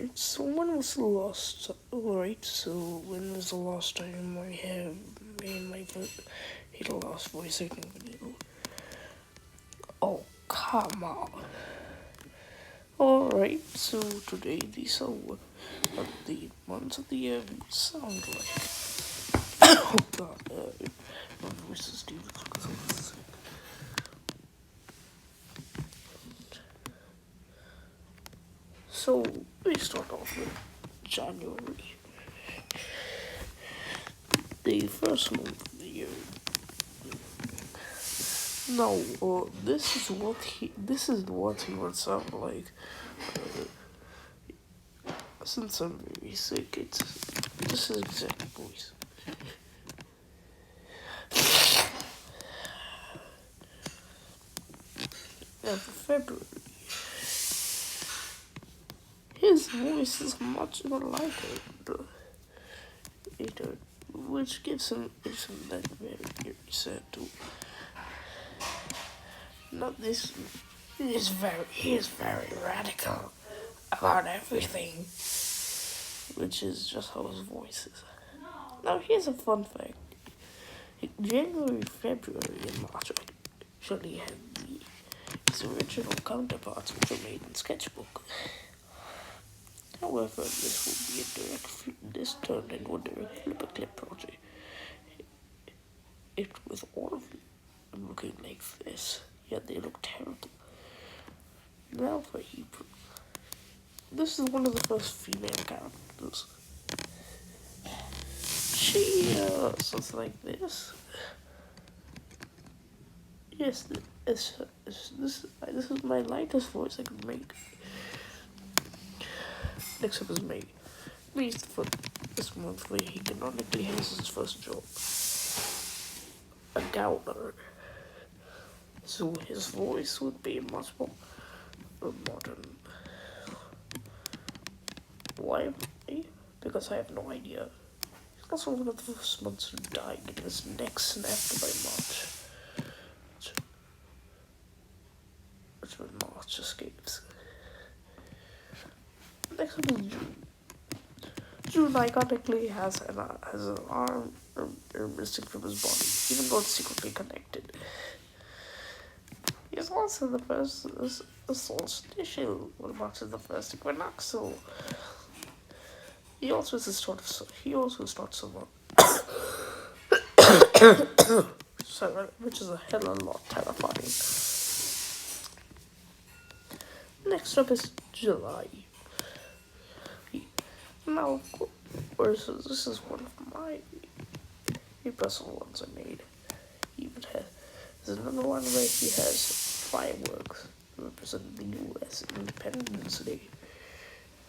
Alright, so when was the last alright, so when was the last time I have made my the last voice acting video? Oh, come on. Alright, so today these are what the months of the year sound like. Oh god, my voice is deep because I was sick. So we start off with January, the first month of the year. Now, this is what he would sound like. Since I'm very sick, this is exact voice. Now for February, his voice is much more lighter, which gives him that very sad too. Now this he is very radical about everything, which is just how his voice is. Now here's a fun fact. January, February, and March actually had his original counterparts which were made in Sketchbook. However, this turned into a direct flipper clip project. It with all of them looking like this, yet they look terrible. Now for Hebrew. This is one of the first female characters. She sounds like this. Yes, this is my lightest voice I could make. Next up is May. May is the this month where he canonically has his first job. A gowner. So his voice would be much more modern. Why May? Because I have no idea. He's also one of the first months who died and his neck snapped by March. Which when March escapes. Next up is June. June iconically has an arm missing from his body, even though it's secretly connected. He's also the first solstitial, when March is the first equinoxial. He also is not someone. So, which is a hell of a lot terrifying. Next up is July. Now, of course, this is one of my personal ones I made. He even there's another one where he has fireworks representing the U.S. Independence Day.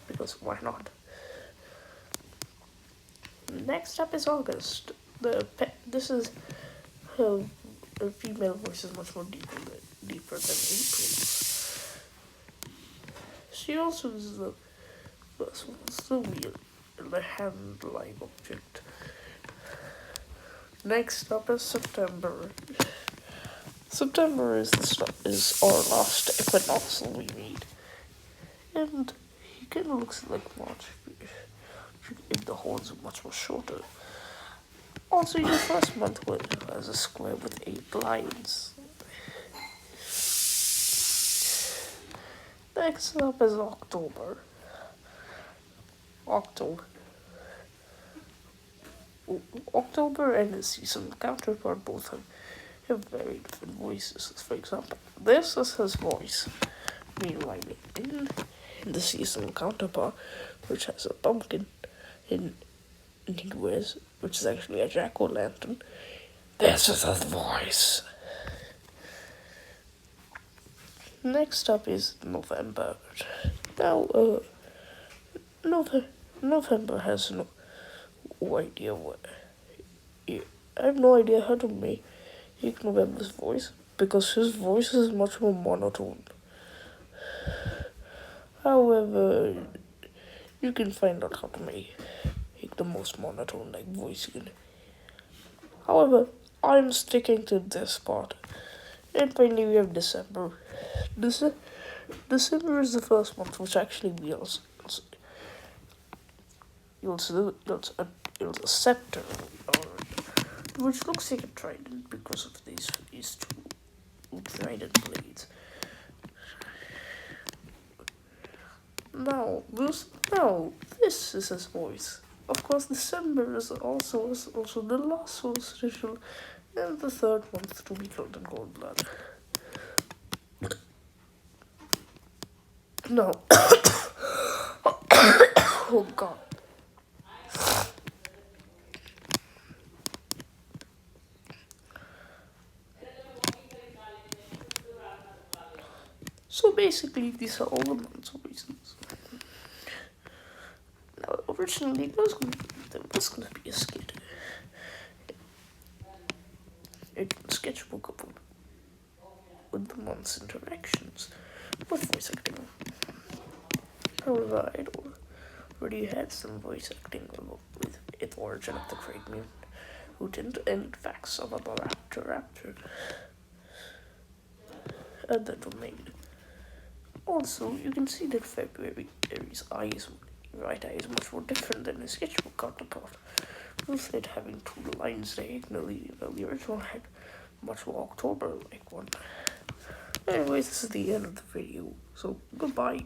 Because why not? Next up is August. This is her female voice is much more deeper than April's. She also is the first one, the wheel in the hand-like object. Next up is September. September is our last equinoxial we meet, and he kind of looks like March if the horns are much more shorter. Also, your first month has a square with 8 lines. Next up is October. October and his season counterpart both have very different voices. For example, this is his voice. Meanwhile, in the seasonal counterpart, which has a pumpkin in he wears, which is actually a jack-o'-lantern, this is his voice. Next up is November. Now, November has no idea what. I have no idea how to make November's voice because his voice is much more monotone. However, you can find out how to make the most monotone like voice you can. However, I'm sticking to this part. And finally, we have December. December is the first month which actually wheels. It was a scepter, which looks like a trident because of these two trident blades. This is his voice. Of course, December is also the last solstice and the third month to be killed in cold blood. No. Oh God. So basically, these are all the months of reasons. Now, originally, there was going to be a skit. A sketchbook about with the month's interactions with voice acting. However, I already had some voice acting with the origin of the Craig Mutant, who didn't end facts of a raptor that were made. Also, you can see that February's right eye is much more different than his sketchbook counterpart. Instead having two lines diagonally, the original had much more October-like one. Anyways, this is the end of the video, so goodbye.